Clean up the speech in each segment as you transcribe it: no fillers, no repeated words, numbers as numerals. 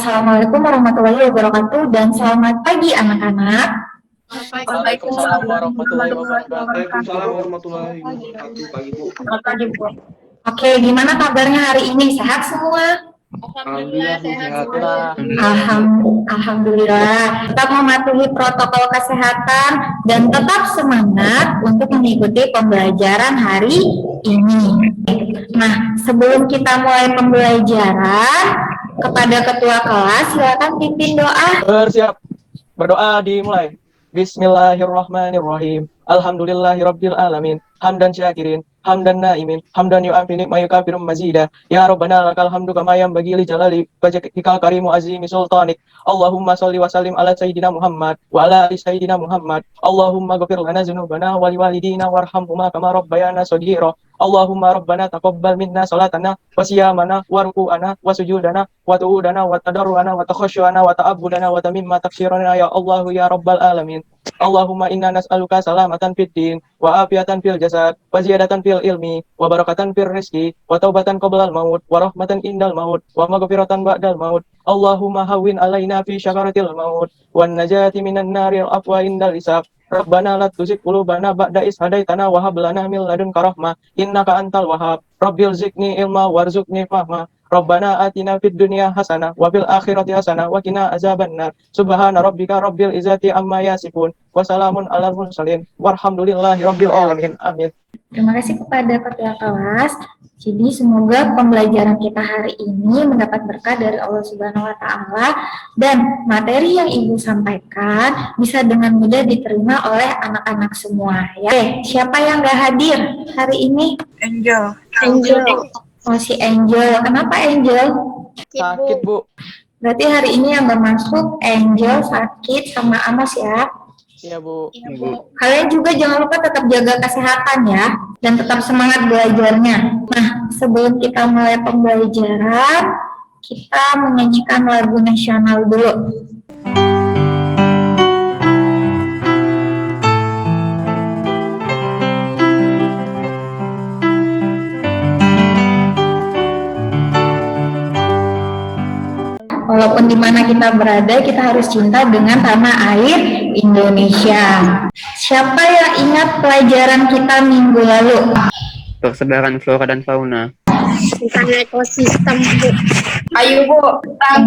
Assalamualaikum warahmatullahi wabarakatuh dan selamat pagi anak-anak. Waalaikumsalam warahmatullahi wabarakatuh. Waalaikumsalam warahmatullahi wabarakatuh. Pagi Bu. Selamat pagi, Bu. Oke, gimana kabarnya hari ini? Sehat semua? Alhamdulillah Bu, sehat. Alhamdulillah. Tetap mematuhi protokol kesehatan dan tetap semangat untuk mengikuti pembelajaran hari ini. Nah, sebelum kita mulai pembelajaran, kepada ketua kelas silakan pimpin doa. Bersiap. Berdoa dimulai. Bismillahirrahmanirrahim. Alhamdulillahirabbil alamin. Hamdan syakirin, hamdan naimin, hamdan yu'afini ma yukafirum mazida. Ya Rabbana lakal hamdu kama yanbaghi li jalali wajhikal karimu azimi sultanik. Allahumma sholli wa sallim ala sayyidina Muhammad wa ala ali sayyidina Muhammad. Allahumma ghfir lana dzunubana wa liwalidina warhamhuma kama rabbayana shaghira. Allahumma rabbana taqabbal minna salatana wa siyamana wa ruku'ana wa sujudana wa tu'udana wa tadarruana wa takhashuana wa ta'abbudana wa tamimma taksirana ya Allah ya rabbal alamin. Allahumma inna nas'aluka salamatan fid din wa afiatan fil jasad wa ziyadatan fil ilmi wa barakatan fil rizqi wa taubatan qablal maut wa rahmatan indal maut wa maghfiratan ba'dal maut. Allahumma hawwin alaina fi syakaratil maut wan najati minan naril afwa indal hisab. Rabbana la tuzigh qulubana ba'da idh hadaitana wa hab lana min ladunka rahmah innaka antal wahhab. Rabbil zidni ilma warzuqni fahma. Rabbana atina fid dunya hasanah wa fil akhirati hasanah wa qina azabannar. Subhana rabbika rabbil izzati amma yasifun wa salamun alal mursalin walhamdulillahi rabbil alamin. Amin. Terima kasih kepada ketua kelas. Jadi semoga pembelajaran kita hari ini mendapat berkah dari Allah Subhanahu wa Ta'ala dan materi yang Ibu sampaikan bisa dengan mudah diterima oleh anak-anak semua. Ya, siapa yang nggak hadir hari ini? Angel. Oh, si Angel. Kenapa Angel? Sakit Bu. Berarti hari ini yang nggak masuk Angel, sakit, sama Amos ya. Iya Bu. Kalian juga jangan lupa tetap jaga kesehatan ya, dan tetap semangat belajarnya. Nah, sebelum kita mulai pembelajaran, kita menyanyikan lagu nasional dulu. Walaupun di mana kita berada, kita harus cinta dengan tanah air Indonesia. Siapa yang ingat pelajaran kita minggu lalu? Persebaran flora dan fauna. Tentang ekosistem, Bu. Ayo Bu,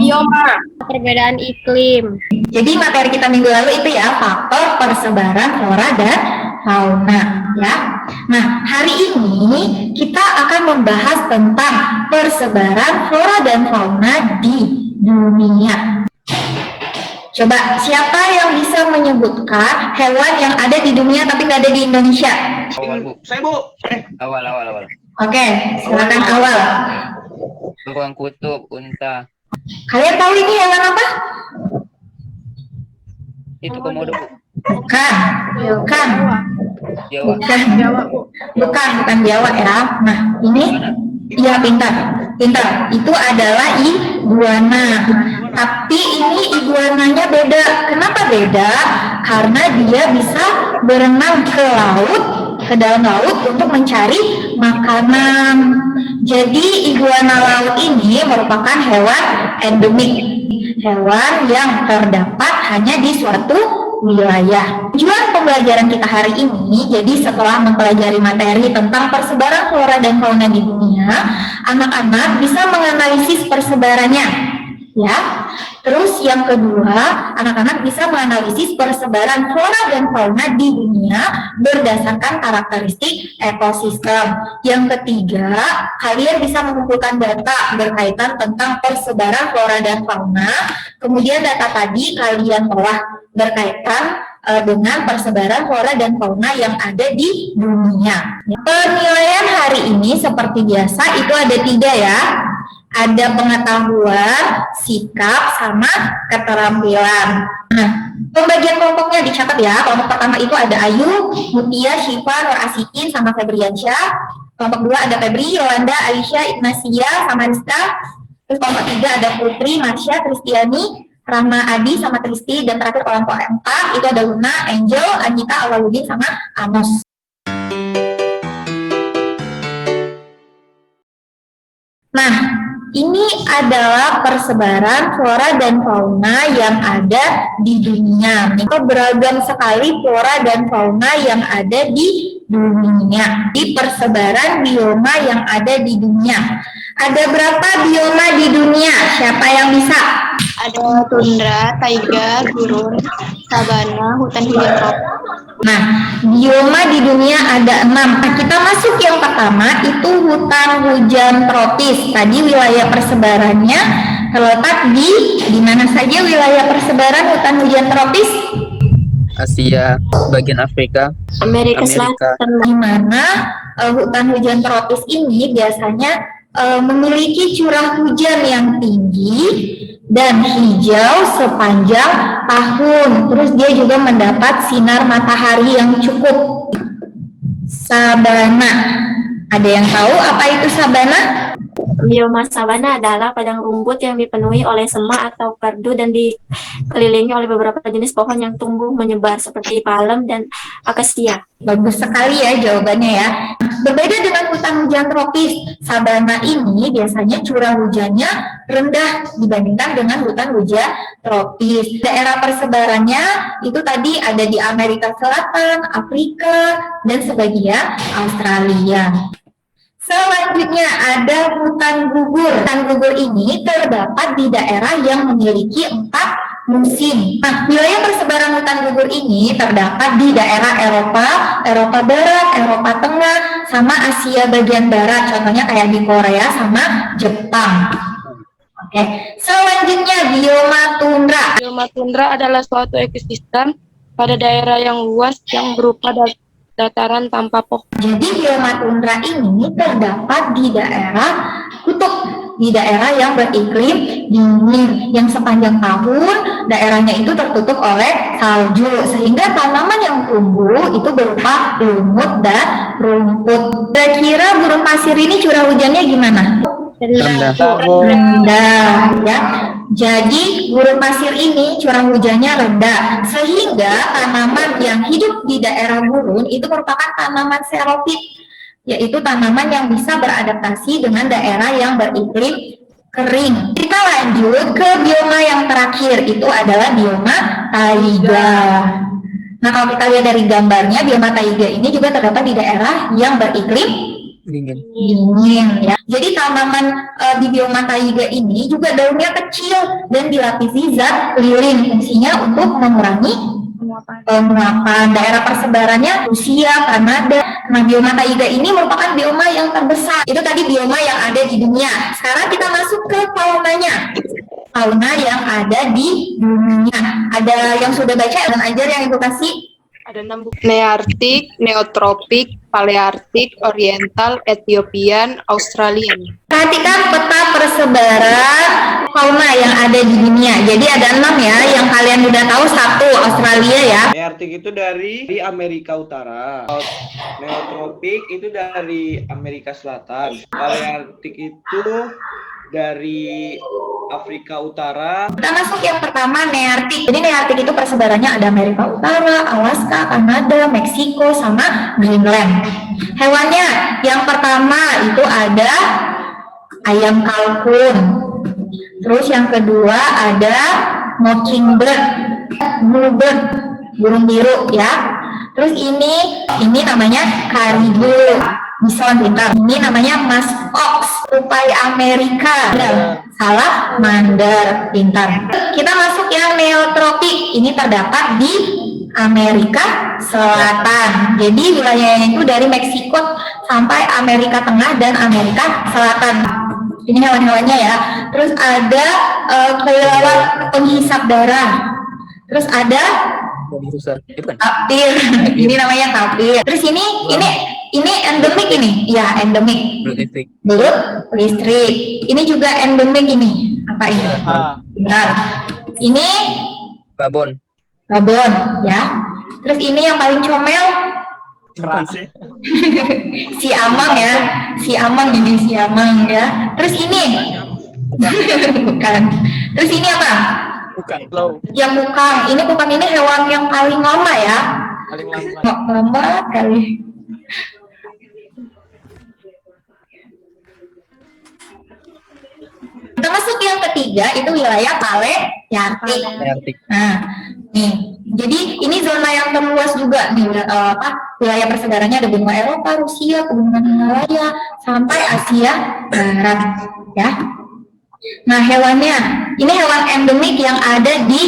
bioma. Perbedaan iklim. Jadi materi kita minggu lalu itu ya, faktor persebaran flora dan fauna ya. Nah, hari ini kita akan membahas tentang persebaran flora dan fauna di dunia. Coba siapa yang bisa menyebutkan hewan yang ada di dunia tapi nggak ada di Indonesia? Awal Bu. Saya Bu. Awal. Oke, silakan awal. Beruang kutub, unta. Kalian tahu ini hewan apa? Itu komodo Bu. Bukan. Jawa. Bukan Jawa ya. Nah, ini iya pintar. Itu adalah iguana. Tapi ini iguananya beda. Kenapa beda? Karena dia bisa berenang ke laut, ke dalam laut untuk mencari makanan. Jadi iguana laut ini merupakan hewan endemik, hewan yang terdapat hanya di suatu wilayah. Tujuan pembelajaran kita hari ini, jadi setelah mempelajari materi tentang persebaran flora dan fauna di dunia, anak-anak bisa menganalisis persebarannya, ya. Terus yang kedua, anak-anak bisa menganalisis persebaran flora dan fauna di dunia berdasarkan karakteristik ekosistem. Yang ketiga, kalian bisa mengumpulkan data berkaitan tentang persebaran flora dan fauna. Kemudian data tadi kalian telah berkaitan dengan persebaran flora dan fauna yang ada di dunia. Penilaian hari ini seperti biasa itu ada 3 ya. Ada pengetahuan, sikap, sama keterampilan. Nah, pembagian kelompoknya dicatat ya. Kelompok pertama itu ada Ayu, Mutia, Syifa, Nur Asikin, sama Febriansyah. Kelompok 2 ada Febri, Yolanda, Aisyah, Ignasia, sama Rizka. Terus kelompok 3 ada Putri, Marsha, Kristiani, Rahma, Adi, sama Tristi. Dan terakhir kelompok 4 itu ada Luna, Angel, Anita, Awaludin, sama Amos. Nah, Ini adalah persebaran flora dan fauna yang ada di dunia. Beragam sekali flora dan fauna yang ada di dunia. Di persebaran bioma yang ada di dunia. Ada berapa bioma di dunia? Siapa yang bisa? Ada tundra, taiga, gurun, sabana, hutan hujan tropis. Nah, bioma di dunia ada 6. Nah, kita masuk yang pertama, itu hutan hujan tropis. Tadi wilayah persebarannya terletak di mana saja wilayah persebaran hutan hujan tropis? Asia, bagian Afrika, Amerika Amerika. Selatan. Di mana hutan hujan tropis ini biasanya memiliki curah hujan yang tinggi dan hijau sepanjang tahun. Terus dia juga mendapat sinar matahari yang cukup. Sabana. Ada yang tahu apa itu sabana? Bioma sabana adalah padang rumput yang dipenuhi oleh semak atau perdu dan dikelilingi oleh beberapa jenis pohon yang tumbuh menyebar seperti palem dan akasia. Bagus sekali ya jawabannya ya. Berbeda dengan hutan hujan tropis, sabana ini biasanya curah hujannya rendah dibandingkan dengan hutan hujan tropis. Daerah persebarannya itu tadi ada di Amerika Selatan, Afrika, dan sebagian Australia. Selanjutnya ada hutan gugur. Hutan gugur ini terdapat di daerah yang memiliki 4 musim. Nah, wilayah persebaran hutan gugur ini terdapat di daerah Eropa, Eropa Barat, Eropa Tengah, sama Asia bagian Barat. Contohnya kayak di Korea sama Jepang. Oke, selanjutnya bioma tundra. Bioma tundra adalah suatu ekosistem pada daerah yang luas yang berupa dataran tanpa pohon. Jadi bioma tundra ini terdapat di daerah kutub, di daerah yang beriklim dingin, yang sepanjang tahun daerahnya itu tertutup oleh salju, sehingga tanaman yang tumbuh itu berupa lumut dan rumput. Kira-kira gurun pasir ini curah hujannya gimana? Rendah. Rendah ya. Jadi gurun pasir ini curah hujannya rendah, sehingga tanaman yang hidup di daerah gurun itu merupakan tanaman xeropit, yaitu tanaman yang bisa beradaptasi dengan daerah yang beriklim kering. Kita lanjut ke bioma yang terakhir, itu adalah bioma taiga. Nah, kalau kita lihat dari gambarnya, bioma taiga ini juga terdapat di daerah yang beriklim dingin ya. Jadi tanaman di bioma taiga ini juga daunnya kecil dan dilapisi zat lilin, fungsinya untuk mengurangi penguapan. Daerah persebarannya Rusia, Kanada. Nah, bioma taiga ini merupakan bioma yang terbesar. Itu tadi bioma yang ada di dunia. Sekarang kita masuk ke faunanya. Fauna yang ada di dunia. Ada yang sudah baca dan ajar yang Ibu kasih? Ada 6 buku. Nearktik, Neotropik, Palearktik, Oriental, Ethiopian, Australian. Perhatikan peta persebaran fauna yang ada di dunia. Jadi ada 6 ya, yang kalian udah tahu. 1 Australia ya. Nearktik itu dari Amerika Utara. Neotropik itu dari Amerika Selatan. Palearktik itu dari Afrika Utara. Kita masuk yang pertama, Nearktik. Jadi Nearktik itu persebarannya ada Amerika Utara, Alaska, Kanada, Meksiko, sama Greenland. Hewannya yang pertama itu ada ayam kalkun. Terus yang kedua ada mockingbird, bluebird, burung biru ya. Terus ini namanya karibu, bison pintar. Ini namanya muskox, tupai Amerika. Salah, mandar pintar. Kita masuk yang neotropik. Ini terdapat di Amerika Selatan. Jadi wilayahnya itu dari Meksiko sampai Amerika Tengah dan Amerika Selatan. Ini hewan-hewannya ya. Terus ada kelelawar penghisap darah. Terus ada tapir. Ini namanya tapir. Terus ini endemik ini. Ya, endemik. Belut listrik. Ini juga endemik ini. Apa ini? Benar. Ini babon ya. Terus ini yang paling comel si amang ya. Si amang ya. Terus ini bukan. Terus ini apa? Yang bukang. Ini bukang ini hewan yang paling lama ya. Paling lama. Lama kali. Kita masuk yang ketiga, itu wilayah Palearktik. Palearktik. Nah, nih, jadi ini zona yang terluas juga nih, wilayah persebarannya ada benua Eropa, Rusia, pegunungan Himalaya, sampai Asia Barat, ya. Nah, hewannya, ini hewan endemik yang ada di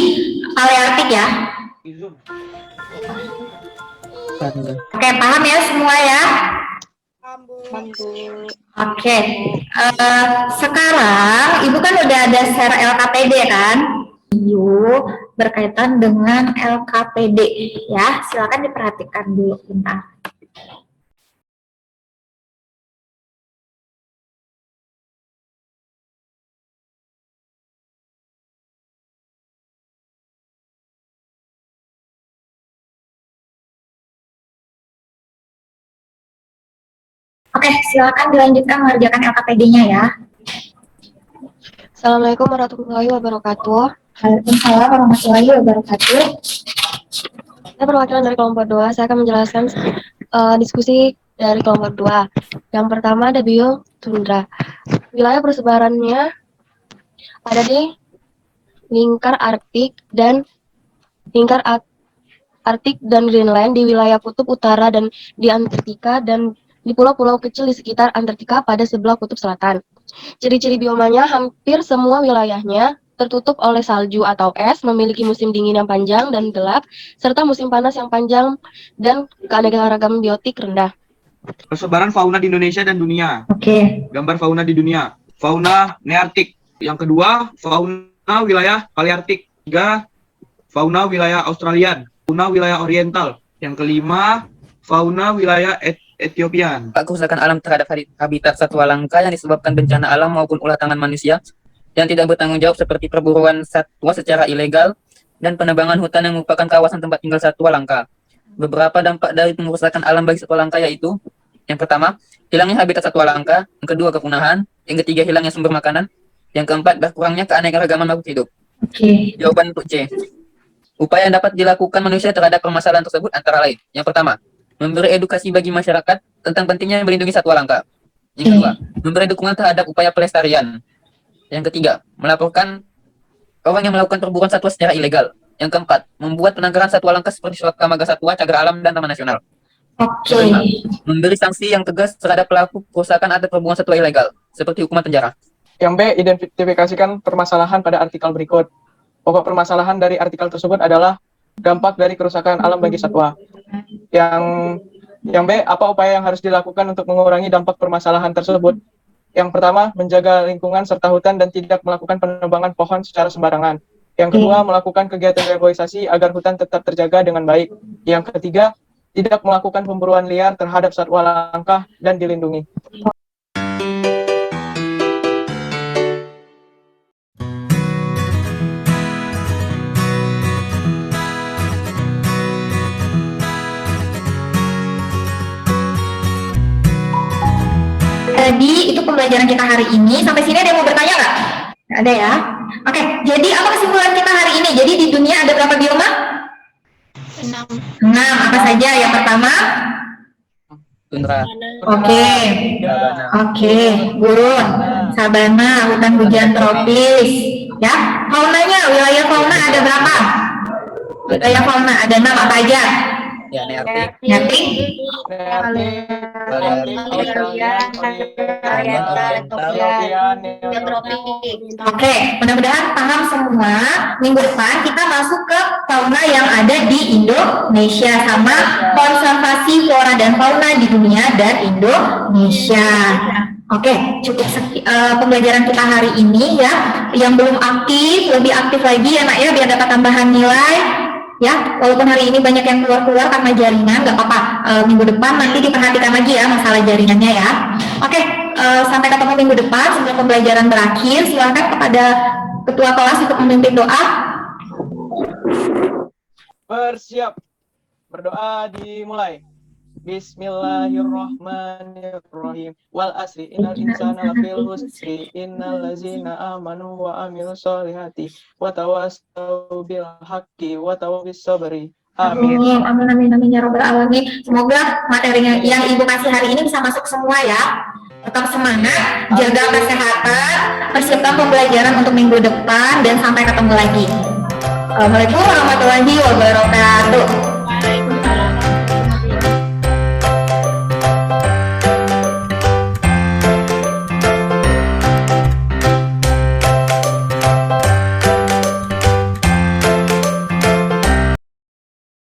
Palearktik ya. Oke, paham ya semua ya? Oke, sekarang Ibu kan udah ada share LKPD kan? Video berkaitan dengan LKPD ya, silakan diperhatikan dulu bentar. Oke, silakan dilanjutkan mengerjakan LKPD-nya ya. Assalamualaikum warahmatullahi wabarakatuh. Waalaikumsalam warahmatullahi wabarakatuh. Saya perwakilan dari kelompok 2. Saya akan menjelaskan diskusi dari kelompok 2. Yang pertama ada biotundra. Wilayah persebarannya ada di lingkar Arktik dan Greenland, di wilayah kutub utara dan di Antartika, dan di pulau-pulau kecil di sekitar Antartika pada sebelah kutub selatan. Ciri-ciri biomanya, hampir semua wilayahnya tertutup oleh salju atau es, memiliki musim dingin yang panjang dan gelap, serta musim panas yang panjang, dan keanekaragaman biotik rendah. Persebaran fauna di Indonesia dan dunia. Oke. Gambar fauna di dunia. Fauna Nearktik. Yang kedua, fauna wilayah Palearktik. Tiga, fauna wilayah Australian. Fauna wilayah Oriental. Yang kelima, fauna wilayah Etiopian. Kerusakan alam terhadap habitat satwa langka yang disebabkan bencana alam maupun ulah tangan manusia yang tidak bertanggung jawab, seperti perburuan satwa secara ilegal dan penebangan hutan yang merupakan kawasan tempat tinggal satwa langka. Beberapa dampak dari pengerusakan alam bagi satwa langka yaitu: yang pertama, hilangnya habitat satwa langka; yang kedua, kepunahan; yang ketiga, hilangnya sumber makanan; yang keempat, berkurangnya keanekaragaman makhluk hidup. Oke. Jawaban untuk C. Upaya yang dapat dilakukan manusia terhadap permasalahan tersebut antara lain: yang pertama, memberi edukasi bagi masyarakat tentang pentingnya melindungi satwa langka; yang kedua, memberi dukungan terhadap upaya pelestarian; yang ketiga, melaporkan orang yang melakukan perburuan satwa secara ilegal; yang keempat, membuat penangkaran satwa langka seperti Suaka Marga Satwa, Cagar Alam, dan Taman Nasional; Oke. kelima, memberi sanksi yang tegas terhadap pelaku perusakan atau perburuan satwa ilegal, seperti hukuman penjara. Yang B, identifikasikan permasalahan pada artikel berikut. Pokok permasalahan dari artikel tersebut adalah dampak dari kerusakan alam bagi satwa. Yang B, apa upaya yang harus dilakukan untuk mengurangi dampak permasalahan tersebut? Yang pertama, menjaga lingkungan serta hutan dan tidak melakukan penebangan pohon secara sembarangan. Yang kedua, melakukan kegiatan reboisasi agar hutan tetap terjaga dengan baik. Yang ketiga, tidak melakukan pemburuan liar terhadap satwa langka dan dilindungi. Jadi itu pembelajaran kita hari ini. Sampai sini ada yang mau bertanya nggak? Nggak ada ya? Oke, jadi apa kesimpulan kita hari ini? Jadi di dunia ada berapa bioma? 6. Apa saja? Yang pertama? Tundra, Oke. Oke, gurun, sabana, hutan hujan tropis. Ya, faunanya, wilayah fauna ada berapa? Wilayah fauna ada 6, apa aja? ya Nearktik, Ngerti? Oke, mudah-mudahan paham semua. Minggu depan kita masuk ke fauna yang ada di Indonesia sama konservasi flora dan fauna di dunia dan Indonesia. Oke, cukup pembelajaran kita hari ini ya. Yang belum aktif, lebih aktif lagi ya nak ya, biar dapat tambahan nilai. Ya, walaupun hari ini banyak yang keluar-keluar karena jaringan, nggak apa-apa. Minggu depan nanti diperhatikan lagi ya masalah jaringannya ya. Oke, sampai ketemu minggu depan. Sebelum pembelajaran berakhir, silakan kepada ketua kelas untuk memimpin doa. Bersiap. Berdoa dimulai. Bismillahirrahmanirrahim. Wal asri innal insana lafil husri innal ladzina amanu wa amilus solihati wa tawassau bil haqqi wa tawabis sabri. Amin. Amin, amin, amin ya robbal alamin. Semoga materinya yang Ibu kasih hari ini bisa masuk semua ya. Tetap semangat, jaga kesehatan, persiapkan pembelajaran untuk minggu depan, dan sampai ketemu lagi. Assalamualaikum warahmatullahi wabarakatuh.